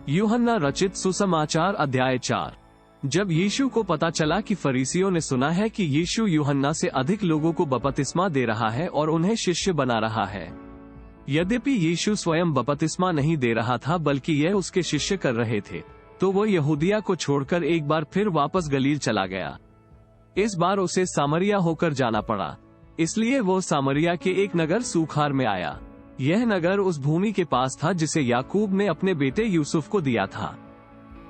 यूहन्ना रचित सुसमाचार अध्याय 4। जब यीशु को पता चला कि फरीसियों ने सुना है कि यीशु यूहन्ना से अधिक लोगों को बपतिस्मा दे रहा है और उन्हें शिष्य बना रहा है, यद्यपि यीशु स्वयं बपतिस्मा नहीं दे रहा था बल्कि यह उसके शिष्य कर रहे थे, तो वो यहूदिया को छोड़कर एक बार फिर वापस गलील चला गया। इस बार उसे सामरिया होकर जाना पड़ा, इसलिए वो सामरिया के एक नगर सूखार में आया। यह नगर उस भूमि के पास था जिसे याकूब ने अपने बेटे यूसुफ को दिया था।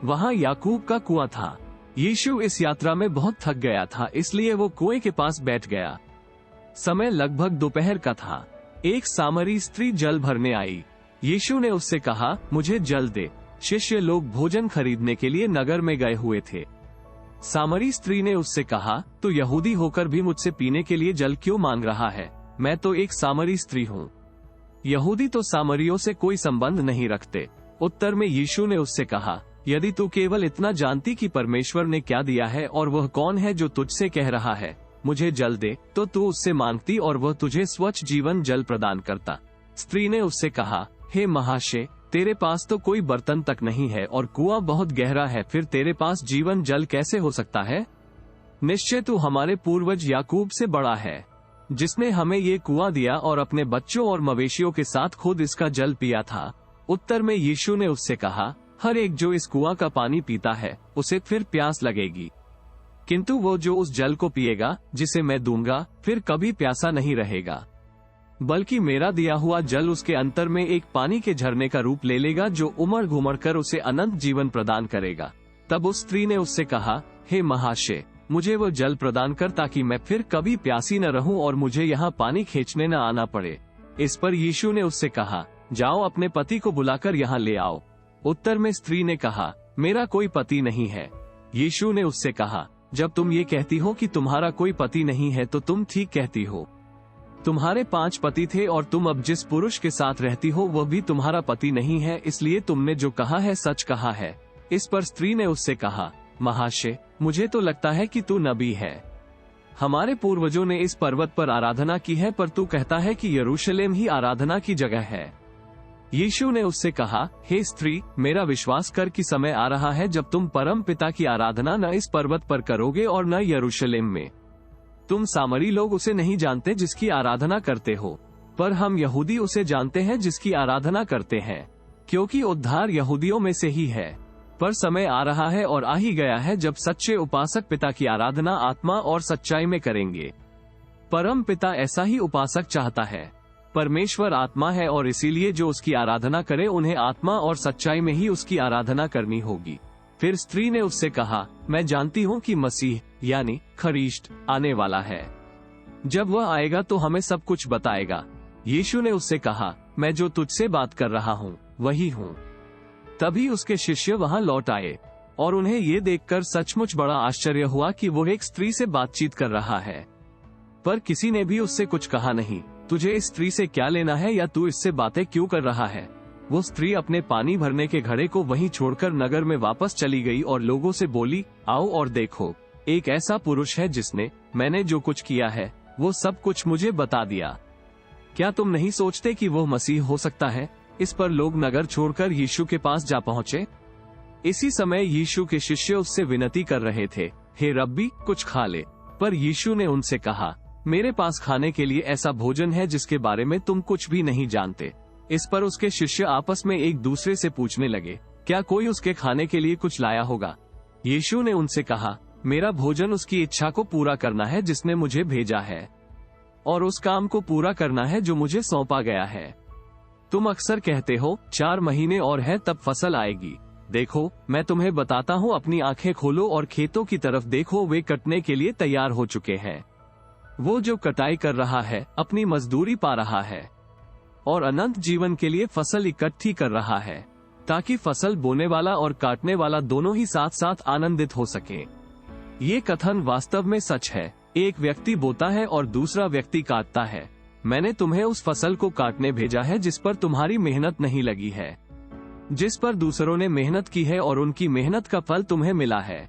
वहाँ याकूब का कुआं था। यीशु इस यात्रा में बहुत थक गया था, इसलिए वो कुएं के पास बैठ गया। समय लगभग दोपहर का था। एक सामरी स्त्री जल भरने आई। यीशु ने उससे कहा, मुझे जल दे। शिष्य लोग भोजन खरीदने के लिए नगर में गए हुए थे। सामरी स्त्री ने उससे कहा, तो यहूदी होकर भी मुझसे पीने के लिए जल क्यों मांग रहा है? मैं तो एक सामरी स्त्री हूँ। यहूदी तो सामरियों से कोई संबंध नहीं रखते। उत्तर में यीशु ने उससे कहा, यदि तू केवल इतना जानती कि परमेश्वर ने क्या दिया है और वह कौन है जो तुझसे कह रहा है, मुझे जल दे, तो तू उससे मांगती और वह तुझे स्वच्छ जीवन जल प्रदान करता। स्त्री ने उससे कहा, हे महाशय, तेरे पास तो कोई बर्तन तक नहीं है और कुआं बहुत गहरा है, फिर तेरे पास जीवन जल कैसे हो सकता है? निश्चय तू हमारे पूर्वज याकूब से बड़ा है, जिसने हमें ये कुआं दिया और अपने बच्चों और मवेशियों के साथ खुद इसका जल पिया था। उत्तर में यीशु ने उससे कहा, हर एक जो इस कुआं का पानी पीता है उसे फिर प्यास लगेगी, किंतु वो जो उस जल को पिएगा जिसे मैं दूंगा, फिर कभी प्यासा नहीं रहेगा, बल्कि मेरा दिया हुआ जल उसके अंतर में एक पानी के झरने का रूप ले लेगा जो उमड़ घुमड़ कर उसे अनंत जीवन प्रदान करेगा। तब उस स्त्री ने उससे कहा, हे महाशय, मुझे वो जल प्रदान कर ताकि मैं फिर कभी प्यासी न रहूं और मुझे यहाँ पानी खींचने न आना पड़े। इस पर यीशु ने उससे कहा, जाओ अपने पति को बुलाकर यहाँ ले आओ। उत्तर में स्त्री ने कहा, मेरा कोई पति नहीं है। यीशु ने उससे कहा, जब तुम ये कहती हो कि तुम्हारा कोई पति नहीं है तो तुम ठीक कहती हो। तुम्हारे 5 पति थे और तुम अब जिस पुरुष के साथ रहती हो वह भी तुम्हारा पति नहीं है, इसलिए तुमने जो कहा है सच कहा है। इस पर स्त्री ने उससे कहा, महाशय, मुझे तो लगता है कि तू नबी है। हमारे पूर्वजों ने इस पर्वत पर आराधना की है, पर तू कहता है कि यरूशलेम ही आराधना की जगह है। यीशु ने उससे कहा, हे स्त्री, मेरा विश्वास कर कि समय आ रहा है जब तुम परम पिता की आराधना न इस पर्वत पर करोगे और न यरूशलेम में। तुम सामरी लोग उसे नहीं जानते जिसकी आराधना करते हो, पर हम यहूदी उसे जानते हैं जिसकी आराधना करते हैं, क्योंकि उद्धार यहूदियों में से ही है। पर समय आ रहा है और आ ही गया है जब सच्चे उपासक पिता की आराधना आत्मा और सच्चाई में करेंगे। परम पिता ऐसा ही उपासक चाहता है। परमेश्वर आत्मा है और इसीलिए जो उसकी आराधना करे उन्हें आत्मा और सच्चाई में ही उसकी आराधना करनी होगी। फिर स्त्री ने उससे कहा, मैं जानती हूँ कि मसीह यानी ख्रीष्ट आने वाला है। जब वह आएगा तो हमें सब कुछ बताएगा। यीशु ने उससे कहा, मैं जो तुझसे बात कर रहा हूँ वही हूँ। तभी उसके शिष्य वहाँ लौट आए और उन्हें ये देखकर सचमुच बड़ा आश्चर्य हुआ कि वो एक स्त्री से बातचीत कर रहा है। पर किसी ने भी उससे कुछ कहा नहीं, तुझे इस स्त्री से क्या लेना है या तू इससे बातें क्यों कर रहा है? वो स्त्री अपने पानी भरने के घड़े को वहीं छोड़कर नगर में वापस चली गई और लोगों से बोली, आओ और देखो, एक ऐसा पुरुष है जिसने मैंने जो कुछ किया है वो सब कुछ मुझे बता दिया। क्या तुम नहीं सोचते कि वो मसीह हो सकता है? इस पर लोग नगर छोड़कर यीशु के पास जा पहुँचे। इसी समय यीशु के शिष्य उससे विनती कर रहे थे, हे रब्बी, कुछ खा ले। पर यीशु ने उनसे कहा, मेरे पास खाने के लिए ऐसा भोजन है जिसके बारे में तुम कुछ भी नहीं जानते। इस पर उसके शिष्य आपस में एक दूसरे से पूछने लगे, क्या कोई उसके खाने के लिए कुछ लाया होगा? यीशु ने उनसे कहा, मेरा भोजन उसकी इच्छा को पूरा करना है जिसने मुझे भेजा है, और उस काम को पूरा करना है जो मुझे सौंपा गया है। तुम अक्सर कहते हो, 4 महीने और है तब फसल आएगी। देखो, मैं तुम्हें बताता हूँ, अपनी आंखें खोलो और खेतों की तरफ देखो, वे कटने के लिए तैयार हो चुके हैं। वो जो कटाई कर रहा है अपनी मजदूरी पा रहा है और अनंत जीवन के लिए फसल इकट्ठी कर रहा है, ताकि फसल बोने वाला और काटने वाला दोनों ही साथ साथ आनंदित हो सके। ये कथन वास्तव में सच है। एक व्यक्ति बोता है और दूसरा व्यक्ति काटता है। मैंने तुम्हें उस फसल को काटने भेजा है जिस पर तुम्हारी मेहनत नहीं लगी है, जिस पर दूसरों ने मेहनत की है, और उनकी मेहनत का फल तुम्हें मिला है।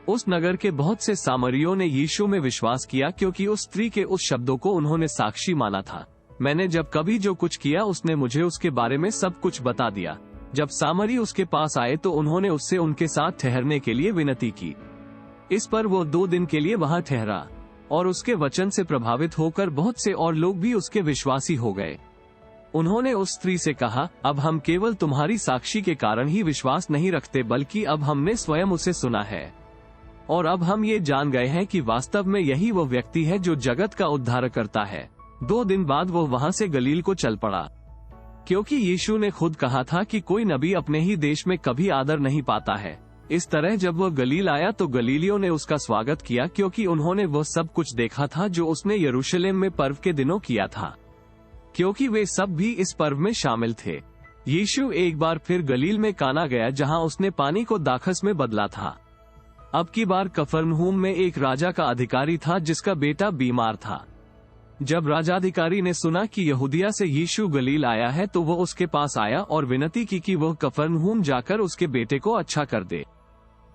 उस नगर के बहुत से सामरियों ने यीशु में विश्वास किया क्योंकि उस स्त्री के उस शब्दों को उन्होंने साक्षी माना था, मैंने जब कभी जो कुछ किया उसने मुझे उसके बारे में सब कुछ बता दिया। जब सामरी उसके पास आए तो उन्होंने उससे उनके साथ ठहरने के लिए विनती की। इस पर वो 2 दिन के लिए वहां ठहरा और उसके वचन से प्रभावित होकर बहुत से और लोग भी उसके विश्वासी हो गए। उन्होंने उस स्त्री से कहा, अब हम केवल तुम्हारी साक्षी के कारण ही विश्वास नहीं रखते, बल्कि अब हमने स्वयं उसे सुना है और अब हम ये जान गए हैं कि वास्तव में यही वो व्यक्ति है जो जगत का उद्धार करता है। 2 दिन बाद वो वहां से गलील को चल पड़ा, क्योंकि यीशु ने खुद कहा था कि कोई नबी अपने ही देश में कभी आदर नहीं पाता है। इस तरह जब वह गलील आया तो गलीलियों ने उसका स्वागत किया, क्योंकि उन्होंने वह सब कुछ देखा था जो उसने यरूशलेम में पर्व के दिनों किया था, क्योंकि वे सब भी इस पर्व में शामिल थे। यीशु एक बार फिर गलील में काना गया, जहां उसने पानी को दाखस में बदला था। अब की बार कफरनहूम में एक राजा का अधिकारी था जिसका बेटा बीमार था। जब राजाधिकारी ने सुना कि यहूदिया से यीशु गलील आया है तो वह उसके पास आया और विनती की कि वह कफरनहूम जाकर उसके बेटे को अच्छा कर दे,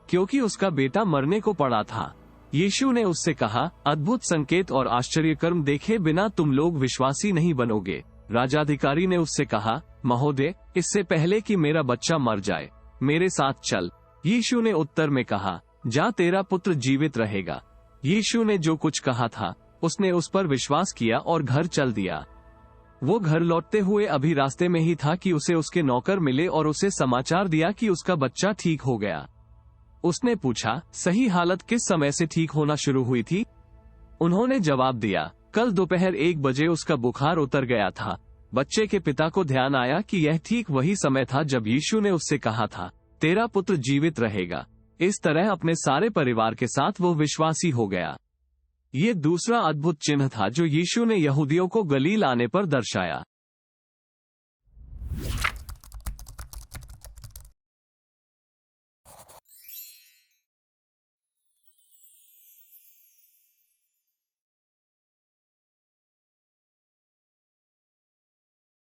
क्योंकि उसका बेटा मरने को पड़ा था। यीशु ने उससे कहा, अद्भुत संकेत और आश्चर्यकर्म देखे बिना तुम लोग विश्वासी नहीं बनोगे। राजाधिकारी ने उससे कहा, महोदय, इससे पहले कि मेरा बच्चा मर जाए मेरे साथ चल। यीशु ने उत्तर में कहा, जा, तेरा पुत्र जीवित रहेगा। यीशु ने जो कुछ कहा था उसने उस पर विश्वास किया और घर चल दिया। वो घर लौटते हुए अभी रास्ते में ही था कि उसे उसके नौकर मिले और उसे समाचार दिया कि उसका बच्चा ठीक हो गया। उसने पूछा, सही हालत किस समय से ठीक होना शुरू हुई थी? उन्होंने जवाब दिया, कल दोपहर 1 बजे उसका बुखार उतर गया था। बच्चे के पिता को ध्यान आया कि यह ठीक वही समय था जब यीशु ने उससे कहा था, तेरा पुत्र जीवित रहेगा। इस तरह अपने सारे परिवार के साथ वो विश्वासी हो गया। ये दूसरा अद्भुत चिन्ह था जो यीशु ने यहूदियों को गलील आने पर दर्शाया।